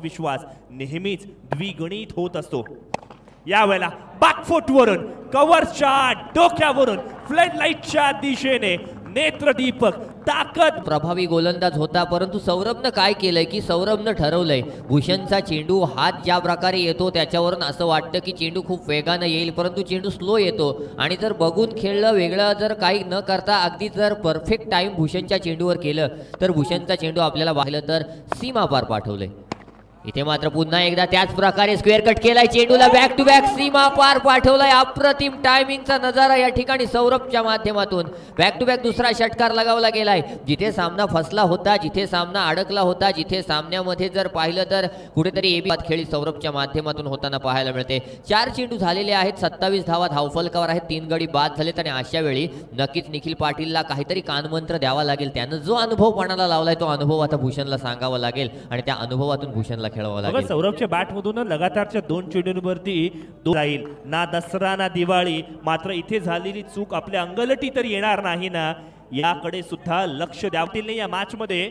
विश्वास नेहमीच द्विगुणित होत असतो। यावेळेला बॅकफुटवरून कव्हरच्या डोक्यावरून फ्लड लाईटच्या दिशेने नेत्रदीपक ताकद प्रभावी गोलंदाज होता, परंतु सौरभनं काय केलंय की सौरभनं ठरवलंय भूषणचा चेंडू हात ज्या प्रकारे येतो त्याच्यावरून असं वाटतं की चेंडू खूप वेगानं येईल, परंतु चेंडू स्लो येतो आणि जर बघून खेळलं वेगळं जर काही न करता अगदी जर परफेक्ट टाइम भूषणच्या चेंडूवर केलं तर भूषणचा चेंडू आपल्याला पाहिलं तर सीमा पार पाठवलंय। इथे मात्र पुन्हा एकदा त्याच प्रकारे स्क्वेअर कट केलाय, चेंडूला बॅक टू बॅक सीमा पार पाठवलाय। अप्रतिम टायमिंगचा नजारा या ठिकाणी सौरभच्या माध्यमातून बॅक टू बॅक दुसरा षटकार लगावला गेलाय। जिथे सामना फसला होता, जिथे सामना अडकला होता, जिथे सामन्यामध्ये जर पाहिलं तर कुठेतरी एबी खेळी सौरभच्या माध्यमातून होताना पाहायला मिळते। 4 चेंडू झालेले आहेत, 27 धावा धावफलकावर आहेत, 3 गडी बाद झालेत आणि अशा वेळी नक्कीच निखिल पाटीलला काहीतरी कानमंत्र द्यावा लागेल। त्यानं जो अनुभव पणाला लावलाय तो अनुभव आता भूषणला सांगावा लागेल आणि त्या अनुभवातून भूषणला सौरभच्या बॅट मधून लगातारच्या 2 चेंडूंवरती जाईल ना दसरा ना दिवाळी, मात्र इथे झालेली चूक आपल्या अंगलटी तर येणार नाही ना, याकडे सुद्धा लक्ष द्यावतील नाही। या मॅच मध्ये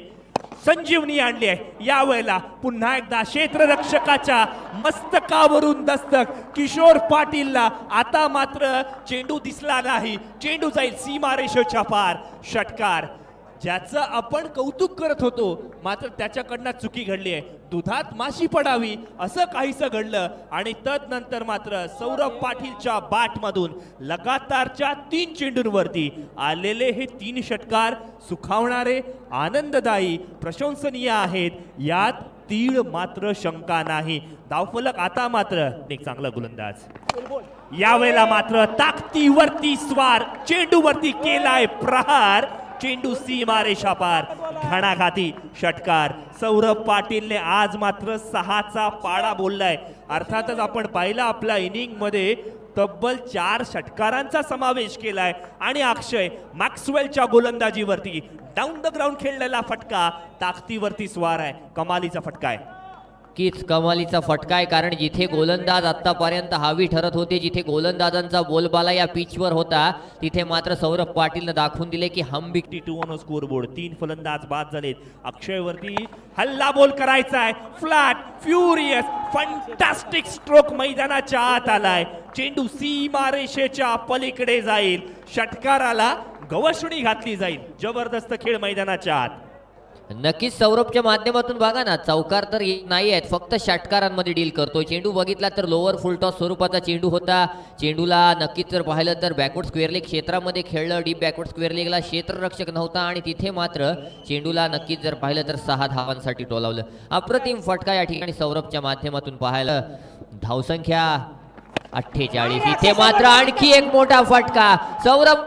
संजीवनी आणली आहे। यावेळेला पुन्हा एकदा क्षेत्ररक्षकाच्या मस्तकावरून दस्तक किशोर पाटीलला। आता मात्र चेंडू दिसला नाही, चेंडू जाईल सीमारेषेच्या पार। षटकार ज्याचं आपण कौतुक करत होतो मात्र त्याच्याकडनं चुकी घडली आहे। दुधात माशी पडावी असं काहीसं घडलं आणि तदनंतर मात्र सौरभ पाटीलच्या बॅटमधून लगातारच्या 3 चेंडूंवरती आलेले हे 3 षटकार सुखावणारे, आनंददायी, प्रशंसनीय आहेत, यात तीळ मात्र शंका नाही। धावफलक आता मात्र एक चांगला गोलंदाज। यावेळेला मात्र ताकदीवरती स्वार, चेंडूवरती केलाय प्रहार, चेंडू सीमारेषा पार। घणाघाती षटकार सौरभ पाटीलने आज मात्र 6चा पाडा बोललाय। अर्थातच आपण पाहिलं आपल्या इनिंग मध्ये तब्बल 4 षटकारांचा समावेश केलाय आणि अक्षय मॅक्सवेलच्या गोलंदाजीवरती डाऊन द ग्राउंड खेळलेला फटका ताकदीवरती स्वार आहे। कमालीचा फटका आहे, कीच कमालीचा फटका आहे, कारण जिथे गोलंदाज आतापर्यंत हावी ठरत होते, जिथे गोलंदाजांचा बोलबाला या पिचवर होता, तिथे मात्र सौरभ पाटीलने दाखवून दिले की हम भी 52 ऑन स्कोरबोर्ड। 3 फलंदाज बाद झालेत। अक्षयवरती हल्ला बोल करायचा आहे, फ्लॅट फ्युरियस फंटॅस्टिक स्ट्रोक मैदानाच्या आत आलाय, चेंडू सीमारेषेच्या पलीकडे जाईल, षटकाराला गवसणी घातली जाईल। जबरदस्त खेळ मैदानाच्या आत। नक्कीच सौरभच्या माध्यमातून बघा ना, चौकार तर नाही आहेत, फक्त षटकारांमध्ये डील करतोय। चेंडू बघितला तर लोअर फुल टॉस स्वरूपाचा चेंडू होता। चेंडूला नक्कीच जर पाहिलं तर बॅकवर्ड स्क्वेअर लेग क्षेत्रामध्ये खेळलं, डीप बॅकवर्ड स्क्वेअर लेगला क्षेत्ररक्षक नव्हता आणि तिथे मात्र चेंडूला नक्कीच जर पाहिलं तर 6 धावांसाठी टोलावलं। अप्रतिम फटका या ठिकाणी सौरभच्या माध्यमातून पाहायला। धावसंख्या 48। इथे मात्र आणखी एक मोठा फटका, सौरभ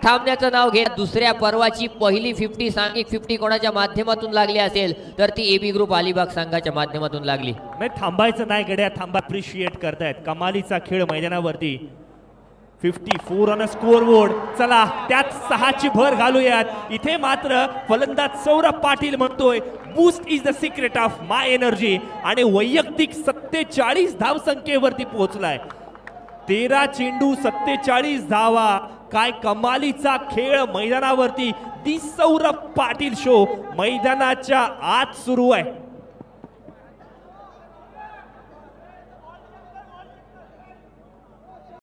थांबण्याचं नाव घेत दुसऱ्या पर्वाची पहिली 50 सांघिक 50 कोणाच्या माध्यमातून लागली असेल तर ती एबी ग्रुप अलिबाग संघाच्या माध्यमातून लागली। थांबायचं नाही गड्या, थांबा, अप्रिशिएट करतायत। कमालीचा खेळ मैदानावरती 54 ऑन स्कोरबोर्ड। चला त्यात 6ची भर घालूयात। इथे मात्र फलंदाज सौरभ पाटील म्हणतोय boost is the secret of my energy आणि वैयक्तिक 47 धावसंख्येवरती पोहोचलाय। 13 चेंडू 47 धावा, काय कमालीचा खेळ मैदानावरती। दी सौरभ पाटील शो मैदानाच्या आत सुरू आहे।